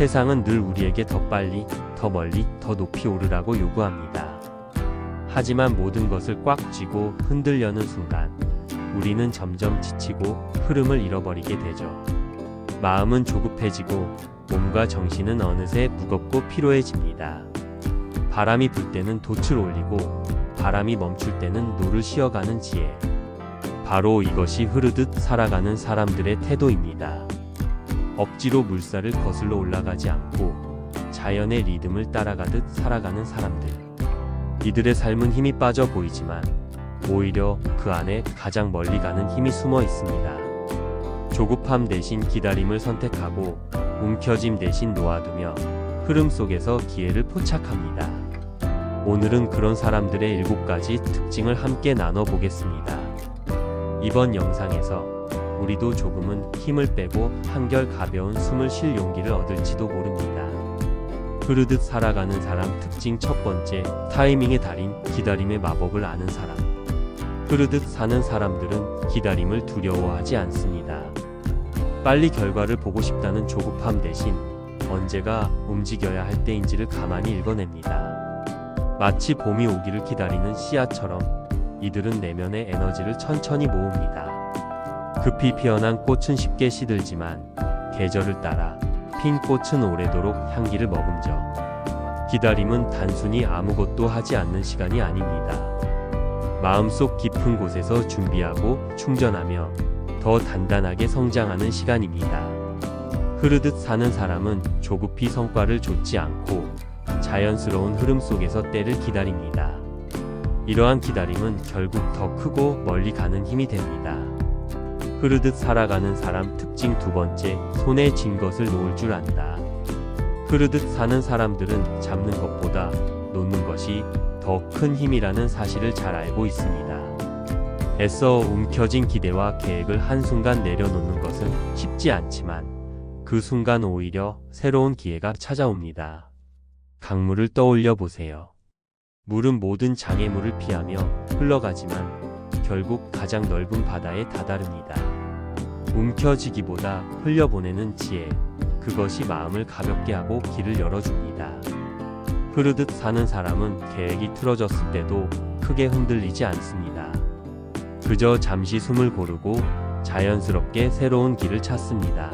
세상은 늘 우리에게 더 빨리, 더 멀리, 더 높이 오르라고 요구합니다. 하지만 모든 것을 꽉 쥐고 흔들려는 순간 우리는 점점 지치고 흐름을 잃어버리게 되죠. 마음은 조급해지고 몸과 정신은 어느새 무겁고 피로해집니다. 바람이 불 때는 돛을 올리고 바람이 멈출 때는 노를 쉬어가는 지혜. 바로 이것이 흐르듯 살아가는 사람들의 태도입니다. 억지로 물살을 거슬러 올라가지 않고 자연의 리듬을 따라가듯 살아가는 사람들. 이들의 삶은 힘이 빠져 보이지만 오히려 그 안에 가장 멀리 가는 힘이 숨어 있습니다. 조급함 대신 기다림을 선택하고 움켜짐 대신 놓아두며 흐름 속에서 기회를 포착합니다. 오늘은 그런 사람들의 7가지 특징을 함께 나눠보겠습니다. 이번 영상에서 우리도 조금은 힘을 빼고 한결 가벼운 숨을 쉴 용기를 얻을지도 모릅니다. 흐르듯 살아가는 사람 특징 첫 번째, 타이밍의 달인, 기다림의 마법을 아는 사람. 흐르듯 사는 사람들은 기다림을 두려워하지 않습니다. 빨리 결과를 보고 싶다는 조급함 대신 언제가 움직여야 할 때인지를 가만히 읽어냅니다. 마치 봄이 오기를 기다리는 씨앗처럼 이들은 내면의 에너지를 천천히 모읍니다. 급히 피어난 꽃은 쉽게 시들지만 계절을 따라 핀 꽃은 오래도록 향기를 머금죠. 기다림은 단순히 아무것도 하지 않는 시간이 아닙니다. 마음속 깊은 곳에서 준비하고 충전하며 더 단단하게 성장하는 시간입니다. 흐르듯 사는 사람은 조급히 성과를 좇지 않고 자연스러운 흐름 속에서 때를 기다립니다. 이러한 기다림은 결국 더 크고 멀리 가는 힘이 됩니다. 흐르듯 살아가는 사람 특징 두 번째, 손에 쥔 것을 놓을 줄 안다. 흐르듯 사는 사람들은 잡는 것보다 놓는 것이 더 큰 힘이라는 사실을 잘 알고 있습니다. 애써 움켜진 기대와 계획을 한순간 내려놓는 것은 쉽지 않지만 그 순간 오히려 새로운 기회가 찾아옵니다. 강물을 떠올려 보세요. 물은 모든 장애물을 피하며 흘러가지만 결국 가장 넓은 바다에 다다릅니다. 움켜쥐기보다 흘려보내는 지혜, 그것이 마음을 가볍게 하고 길을 열어줍니다. 흐르듯 사는 사람은 계획이 틀어졌을 때도 크게 흔들리지 않습니다. 그저 잠시 숨을 고르고 자연스럽게 새로운 길을 찾습니다.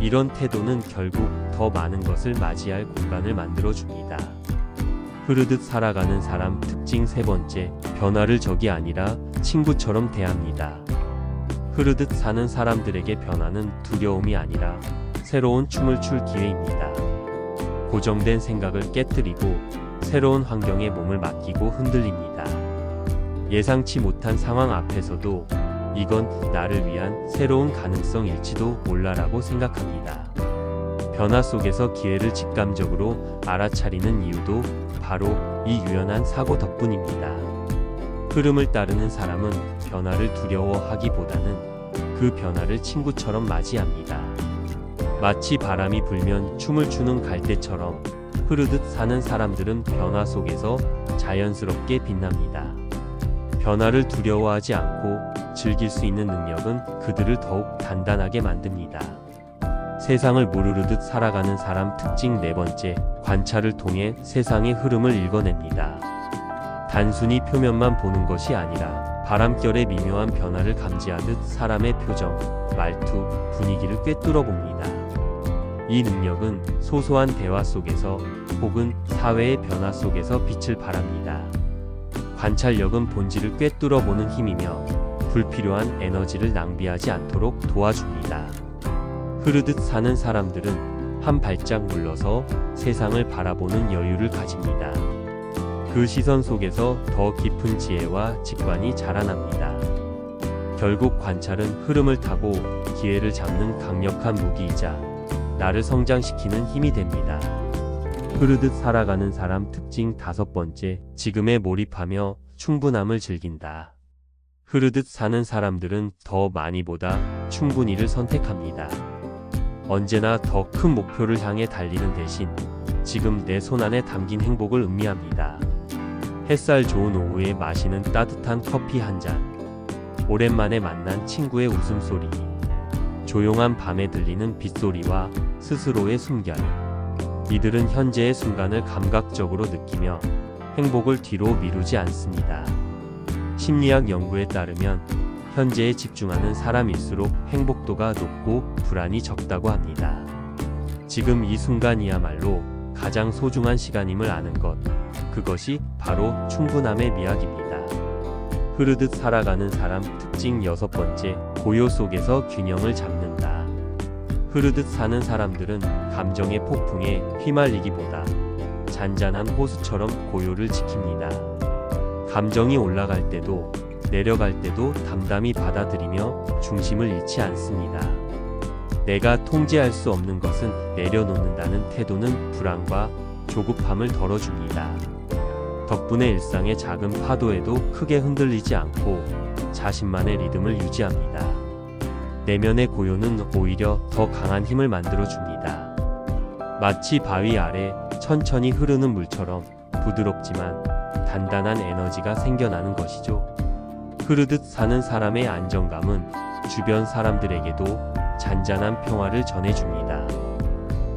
이런 태도는 결국 더 많은 것을 맞이할 공간을 만들어줍니다. 흐르듯 살아가는 사람 특징 세 번째, 변화를 적이 아니라 친구처럼 대합니다. 흐르듯 사는 사람들에게 변화는 두려움이 아니라 새로운 춤을 출 기회입니다. 고정된 생각을 깨뜨리고 새로운 환경에 몸을 맡기고 흔들립니다. 예상치 못한 상황 앞에서도 이건 나를 위한 새로운 가능성일지도 몰라라고 생각합니다. 변화 속에서 기회를 직감적으로 알아차리는 이유도 바로 이 유연한 사고 덕분입니다. 흐름을 따르는 사람은 변화를 두려워하기보다는 그 변화를 친구처럼 맞이합니다. 마치 바람이 불면 춤을 추는 갈대처럼 흐르듯 사는 사람들은 변화 속에서 자연스럽게 빛납니다. 변화를 두려워하지 않고 즐길 수 있는 능력은 그들을 더욱 단단하게 만듭니다. 세상을 무르르듯 살아가는 사람 특징 네 번째, 관찰을 통해 세상의 흐름을 읽어냅니다. 단순히 표면만 보는 것이 아니라 바람결의 미묘한 변화를 감지하듯 사람의 표정, 말투, 분위기를 꿰뚫어 봅니다. 이 능력은 소소한 대화 속에서 혹은 사회의 변화 속에서 빛을 발합니다. 관찰력은 본질을 꿰뚫어 보는 힘이며 불필요한 에너지를 낭비하지 않도록 도와줍니다. 흐르듯 사는 사람들은 한 발짝 물러서 세상을 바라보는 여유를 가집니다. 그 시선 속에서 더 깊은 지혜와 직관이 자라납니다. 결국 관찰은 흐름을 타고 기회를 잡는 강력한 무기이자 나를 성장시키는 힘이 됩니다. 흐르듯 살아가는 사람 특징 다섯 번째, 지금에 몰입하며 충분함을 즐긴다. 흐르듯 사는 사람들은 더 많이보다 충분히를 선택합니다. 언제나 더 큰 목표를 향해 달리는 대신 지금 내 손안에 담긴 행복을 음미합니다. 햇살 좋은 오후에 마시는 따뜻한 커피 한 잔, 오랜만에 만난 친구의 웃음소리, 조용한 밤에 들리는 빗소리와 스스로의 숨결. 이들은 현재의 순간을 감각적으로 느끼며 행복을 뒤로 미루지 않습니다. 심리학 연구에 따르면 현재에 집중하는 사람일수록 행복도가 높고 불안이 적다고 합니다. 지금 이 순간이야말로 가장 소중한 시간임을 아는 것, 그것이 바로 충분함의 미학입니다. 흐르듯 살아가는 사람 특징 6번째, 고요 속에서 균형을 잡는다. 흐르듯 사는 사람들은 감정의 폭풍에 휘말리기보다 잔잔한 호수처럼 고요를 지킵니다. 감정이 올라갈 때도 내려갈 때도 담담히 받아들이며 중심을 잃지 않습니다. 내가 통제할 수 없는 것은 내려놓는다는 태도는 불안과 조급함을 덜어줍니다. 덕분에 일상의 작은 파도에도 크게 흔들리지 않고 자신만의 리듬을 유지합니다. 내면의 고요는 오히려 더 강한 힘을 만들어줍니다. 마치 바위 아래 천천히 흐르는 물처럼 부드럽지만 단단한 에너지가 생겨나는 것이죠. 흐르듯 사는 사람의 안정감은 주변 사람들에게도 잔잔한 평화를 전해줍니다.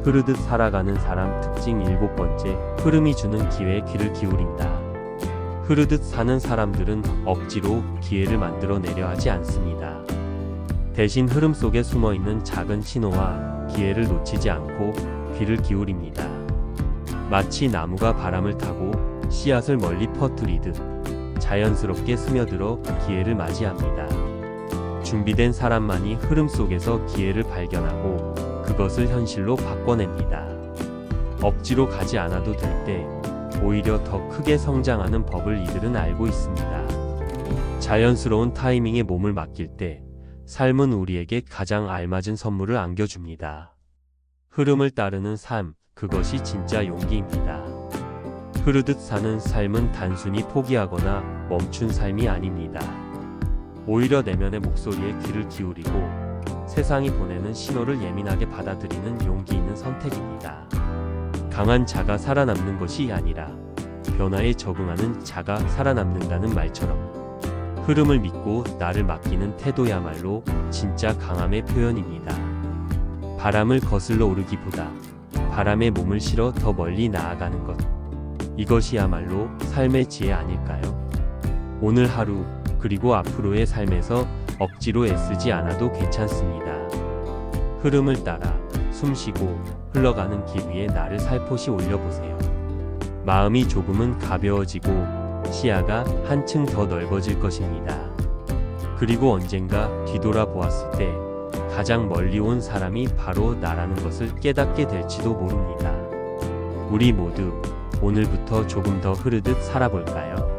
흐르듯 살아가는 사람 특징 7번째, 흐름이 주는 기회에 귀를 기울인다. 흐르듯 사는 사람들은 억지로 기회를 만들어내려 하지 않습니다. 대신 흐름 속에 숨어있는 작은 신호와 기회를 놓치지 않고 귀를 기울입니다. 마치 나무가 바람을 타고 씨앗을 멀리 퍼뜨리듯 자연스럽게 스며들어 기회를 맞이합니다. 준비된 사람만이 흐름 속에서 기회를 발견하고 그것을 현실로 바꿔냅니다. 억지로 가지 않아도 될 때 오히려 더 크게 성장하는 법을 이들은 알고 있습니다. 자연스러운 타이밍에 몸을 맡길 때 삶은 우리에게 가장 알맞은 선물을 안겨줍니다. 흐름을 따르는 삶, 그것이 진짜 용기입니다. 흐르듯 사는 삶은 단순히 포기하거나 멈춘 삶이 아닙니다. 오히려 내면의 목소리에 귀를 기울이고 세상이 보내는 신호를 예민하게 받아들이는 용기 있는 선택입니다. 강한 자가 살아남는 것이 아니라 변화에 적응하는 자가 살아남는다는 말처럼 흐름을 믿고 나를 맡기는 태도야말로 진짜 강함의 표현입니다. 바람을 거슬러 오르기보다 바람에 몸을 실어 더 멀리 나아가는 것, 이것이야말로 삶의 지혜 아닐까요? 오늘 하루 그리고 앞으로의 삶에서 억지로 애쓰지 않아도 괜찮습니다. 흐름을 따라 숨쉬고 흘러가는 길 위에 나를 살포시 올려보세요. 마음이 조금은 가벼워지고 시야가 한층 더 넓어질 것입니다. 그리고 언젠가 뒤돌아보았을 때 가장 멀리 온 사람이 바로 나라는 것을 깨닫게 될지도 모릅니다. 우리 모두 오늘부터 조금 더 흐르듯 살아볼까요?